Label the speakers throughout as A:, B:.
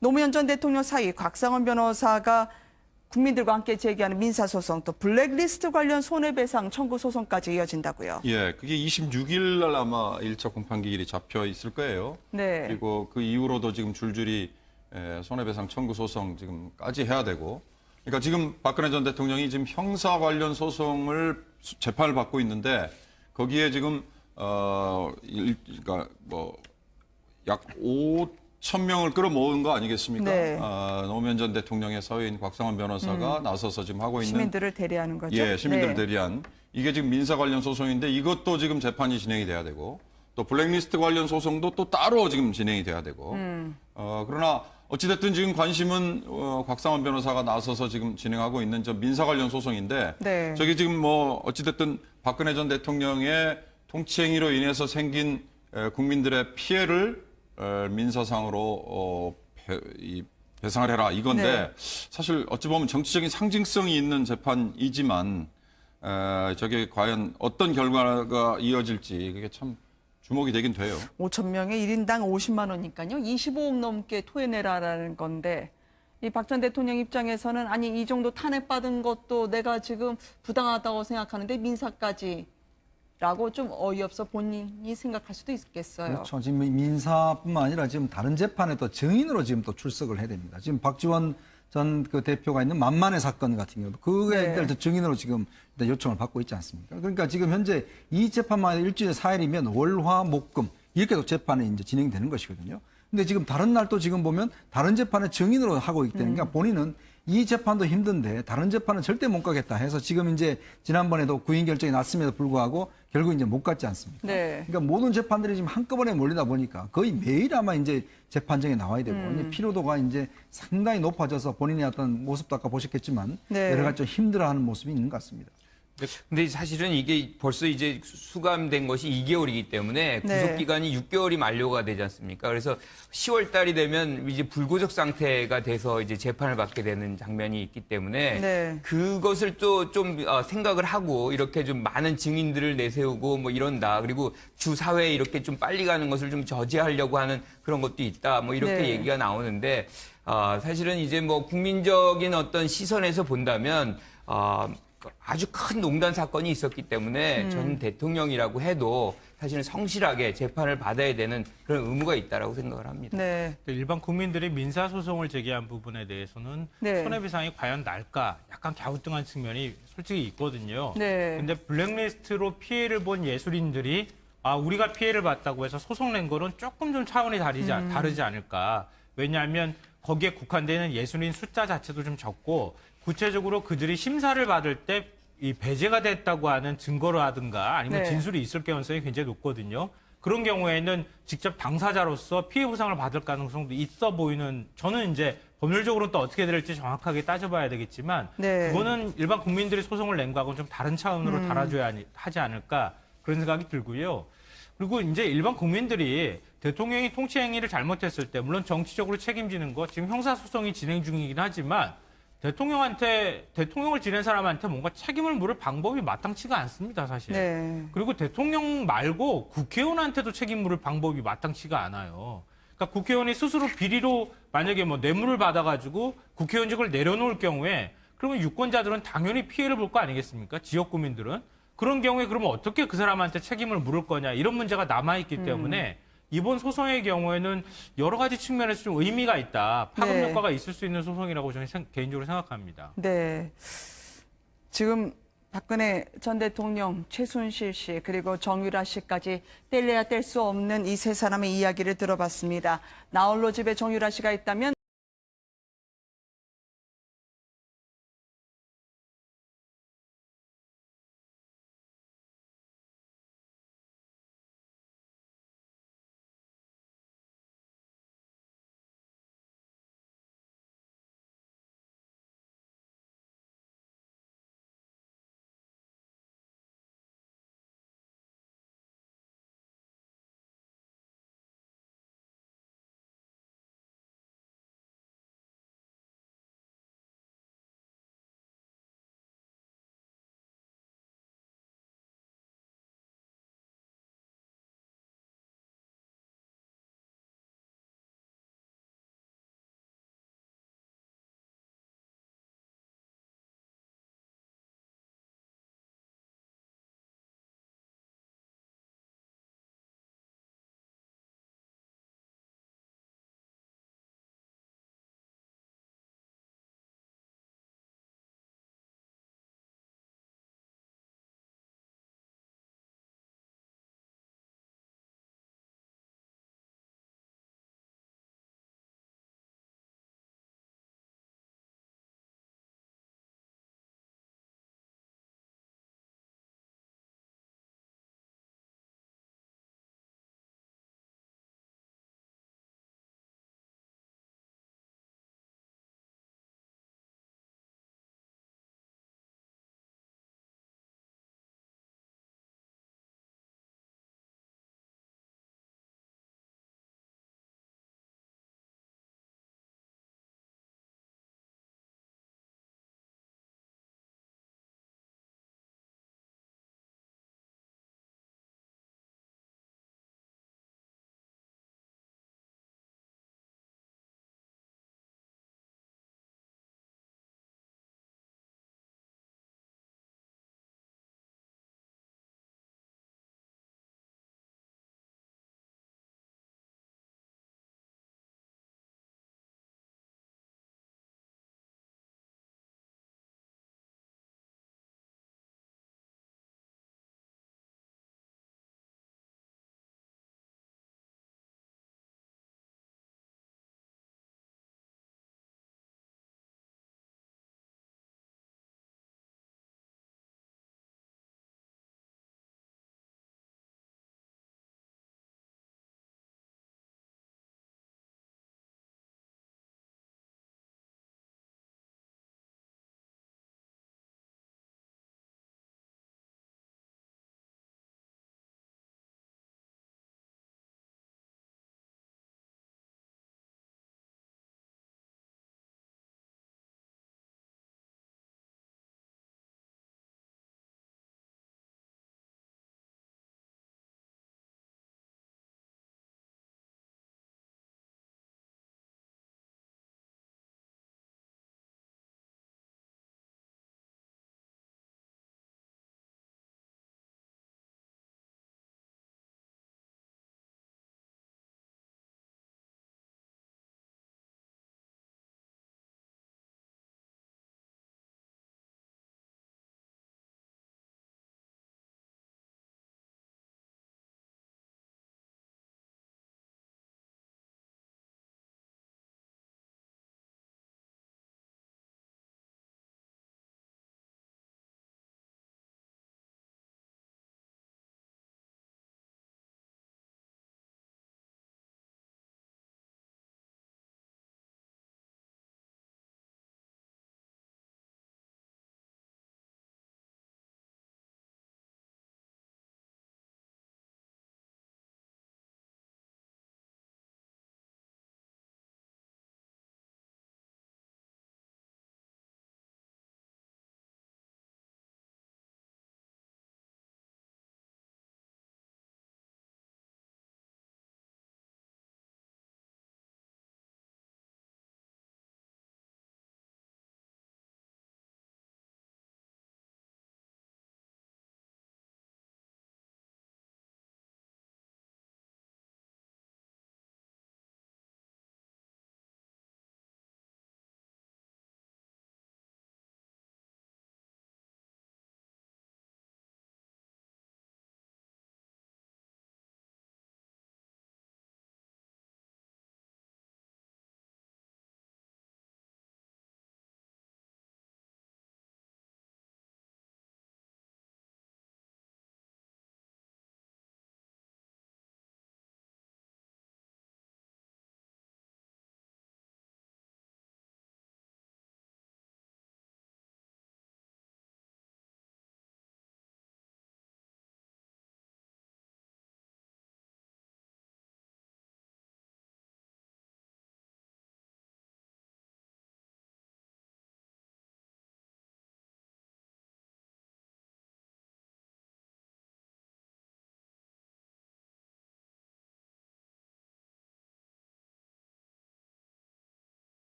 A: 노무현 전 대통령 사위 곽상원 변호사가 국민들과 함께 제기하는 민사소송 또 블랙리스트 관련 손해배상 청구 소송까지 이어진다고요.
B: 예, 그게 26일 날 아마 1차 공판기일이 잡혀 있을 거예요.
A: 네.
B: 그리고 그 이후로도 지금 줄줄이 손해배상 청구 소송 지금까지 해야 되고, 그러니까 지금 박근혜 전 대통령이 지금 형사 관련 소송을 재판을 받고 있는데 거기에 지금 그러니까 뭐 약 5천 명을 끌어모은 거 아니겠습니까?
A: 네.
B: 노무현 전 대통령의 사위인 곽상원 변호사가 나서서 지금 하고 있는
A: 시민들을 대리하는 거죠.
B: 예, 시민들을
A: 네.
B: 대리한 이게 지금 민사 관련 소송인데 이것도 지금 재판이 진행이 돼야 되고 또 블랙리스트 관련 소송도 또 따로 지금 진행이 돼야 되고 그러나 어찌됐든 지금 관심은 곽상원 변호사가 나서서 지금 진행하고 있는 저 민사 관련 소송인데
A: 네.
B: 저기 지금 뭐 어찌됐든 박근혜 전 대통령의 통치행위로 인해서 생긴 국민들의 피해를 민사상으로 배상을 해라 이건데
A: 네.
B: 사실 어찌 보면 정치적인 상징성이 있는 재판이지만 저게 과연 어떤 결과가 이어질지 그게 참 주목이 되긴 돼요.
A: 5천 명에 1인당 50만 원이니까요. 25억 넘게 토해내라라는 건데 이 박 전 대통령 입장에서는 아니 이 정도 탄핵받은 것도 내가 지금 부당하다고 생각하는데 민사까지 라고 좀 어이없어 본인이 생각할 수도 있겠어요.
C: 그렇죠. 지금 민사뿐만 아니라 지금 다른 재판에도 증인으로 지금 또 출석을 해야 됩니다. 지금 박지원 전 그 대표가 있는 만만의 사건 같은 경우도 그에 대해서 증인으로 지금 일단 요청을 받고 있지 않습니까? 그러니까 지금 현재 이 재판만 일주일에 4일이면 월, 화, 목, 금 이렇게 또 재판이 이제 진행되는 것이거든요. 근데 지금 다른 날 또 지금 보면 다른 재판에 증인으로 하고 있기 때문에 그러니까 본인은 이 재판도 힘든데 다른 재판은 절대 못 가겠다 해서 지금 이제 지난번에도 구인 결정이 났음에도 불구하고 결국 이제 못 갔지 않습니까?
A: 네.
C: 그러니까 모든 재판들이 지금 한꺼번에 몰리다 보니까 거의 매일 아마 이제 재판정에 나와야 되고 이제 피로도가 이제 상당히 높아져서 본인의 어떤 모습도 아까 보셨겠지만
A: 네.
C: 여러 가지 좀 힘들어하는 모습이 있는 것 같습니다.
D: 근데 사실은 이게 벌써 이제 수감된 것이 2개월이기 때문에
A: 네.
D: 구속기간이 6개월이 만료가 되지 않습니까? 그래서 10월 달이 되면 이제 불구속 상태가 돼서 이제 재판을 받게 되는 장면이 있기 때문에
A: 네.
D: 그것을 또 좀 생각을 하고 이렇게 좀 많은 증인들을 내세우고 뭐 이런다. 그리고 주 사회에 이렇게 좀 빨리 가는 것을 좀 저지하려고 하는 그런 것도 있다. 뭐 이렇게
A: 네.
D: 얘기가 나오는데 사실은 이제 뭐 국민적인 어떤 시선에서 본다면 아주 큰 농단 사건이 있었기 때문에 전 대통령이라고 해도 사실은 성실하게 재판을 받아야 되는 그런 의무가 있다라고 생각을 합니다.
A: 네.
E: 일반 국민들이 민사소송을 제기한 부분에 대해서는
A: 네.
E: 손해배상이 과연 날까 약간 갸우뚱한 측면이 솔직히 있거든요.
A: 네.
E: 근데 블랙리스트로 피해를 본 예술인들이 우리가 피해를 봤다고 해서 소송 낸 거는 조금 좀 차원이 다르지 않을까. 왜냐하면 거기에 국한되는 예술인 숫자 자체도 좀 적고 구체적으로 그들이 심사를 받을 때 이 배제가 됐다고 하는 증거라든가 아니면
A: 네.
E: 진술이 있을 가능성이 굉장히 높거든요. 그런 경우에는 직접 당사자로서 피해 보상을 받을 가능성도 있어 보이는 저는 이제 법률적으로 또 어떻게 될지 정확하게 따져봐야 되겠지만
A: 네.
E: 그거는 일반 국민들이 소송을 낸 거하고는 좀 다른 차원으로 달아줘야 하지 않을까 그런 생각이 들고요. 그리고 이제 일반 국민들이 대통령이 통치 행위를 잘못했을 때 물론 정치적으로 책임지는 거 지금 형사소송이 진행 중이긴 하지만 대통령을 지낸 사람한테 뭔가 책임을 물을 방법이 마땅치가 않습니다, 사실.
A: 네.
E: 그리고 대통령 말고 국회의원한테도 책임 물을 방법이 마땅치가 않아요. 그러니까 국회의원이 스스로 비리로 만약에 뭐 뇌물을 받아가지고 국회의원직을 내려놓을 경우에 그러면 유권자들은 당연히 피해를 볼 거 아니겠습니까? 지역 구민들은. 그런 경우에 그러면 어떻게 그 사람한테 책임을 물을 거냐 이런 문제가 남아있기 때문에 이번 소송의 경우에는 여러 가지 측면에서 좀 의미가 있다. 파급
A: 네.
E: 효과가 있을 수 있는 소송이라고 저는 개인적으로 생각합니다.
A: 네. 지금 박근혜 전 대통령, 최순실 씨, 그리고 정유라 씨까지 뗄래야 뗄 수 없는 이 세 사람의 이야기를 들어봤습니다. 나홀로 집에 정유라 씨가 있다면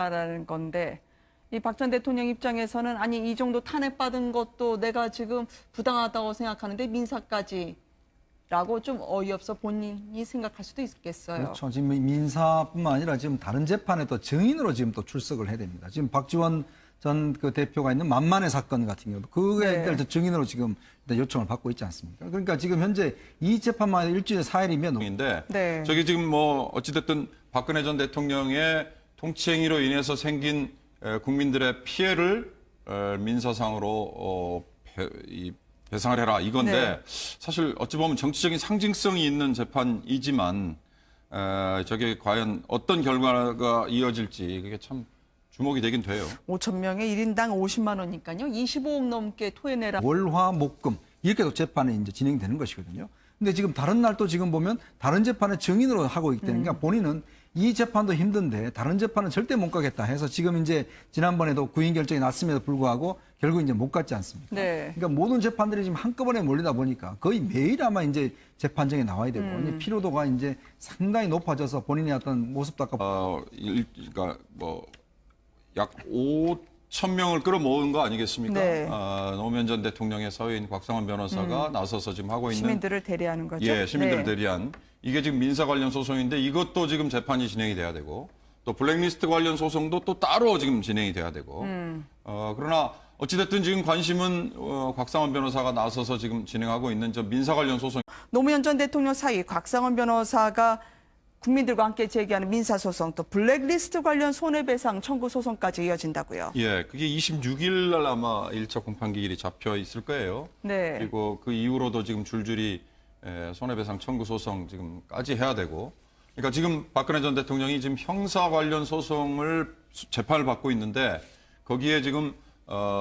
A: 라는 건데 이 박 전 대통령 입장에서는 아니 이 정도 탄핵받은 것도 내가 지금 부당하다고 생각하는데 민사까지라고 좀 어이없어 본인이 생각할 수도 있겠어요.
C: 그렇죠. 지금 민사뿐만 아니라 지금 다른 재판에 또 증인으로 지금 또 출석을 해야 됩니다. 지금 박지원 전 그 대표가 있는 만만의 사건 같은 경우도 그에
A: 네.
C: 대해서 증인으로 지금 일단 요청을 받고 있지 않습니까? 그러니까 지금 현재 이 재판만 일주일에 4일이면
B: 인데
A: 네.
B: 저기 지금 뭐 어찌됐든 박근혜 전 대통령의 통치행위로 인해서 생긴 국민들의 피해를 민사상으로 배상을 해라 이건데
A: 네.
B: 사실 어찌 보면 정치적인 상징성이 있는 재판이지만 저게 과연 어떤 결과가 이어질지 그게 참 주목이 되긴 돼요.
A: 5천 명에 1인당 50만 원이니까요. 25억 넘게 토해내라.
C: 월화 목금 이렇게도 재판이 이제 진행되는 것이거든요. 근데 지금 다른 날 또 지금 보면 다른 재판에 증인으로 하고 있기 때문에 그러니까 본인은 이 재판도 힘든데 다른 재판은 절대 못 가겠다 해서 지금 이제 지난번에도 구인 결정이 났음에도 불구하고 결국 이제 못 갔지 않습니까?
A: 네.
C: 그러니까 모든 재판들이 지금 한꺼번에 몰리다 보니까 거의 매일 아마 이제 재판정에 나와야 되고 이제 피로도가 이제 상당히 높아져서 본인의 어떤 모습도 아까
B: 그러니까 뭐 약 5천 명을 끌어모은 거 아니겠습니까?
A: 네.
B: 노무현 전 대통령의 사위인 곽상원 변호사가 나서서 지금 하고 있는
A: 시민들을 대리하는 거죠.
B: 예, 시민들을
A: 네.
B: 대리한 이게 지금 민사 관련 소송인데 이것도 지금 재판이 진행이 돼야 되고 또 블랙리스트 관련 소송도 또 따로 지금 진행이 돼야 되고 그러나 어찌됐든 지금 관심은 곽상원 변호사가 나서서 지금 진행하고 있는 저 민사 관련 소송.
A: 노무현 전 대통령 사위 곽상원 변호사가 국민들과 함께 제기하는 민사소송 또 블랙리스트 관련 손해배상 청구 소송까지 이어진다고요.
B: 예, 그게 26일 날 아마 1차 공판기일이 잡혀 있을 거예요.
A: 네.
B: 그리고 그 이후로도 지금 줄줄이 손해배상 청구 소송 지금까지 해야 되고, 그러니까 지금 박근혜 전 대통령이 지금 형사 관련 소송을 재판을 받고 있는데 거기에 지금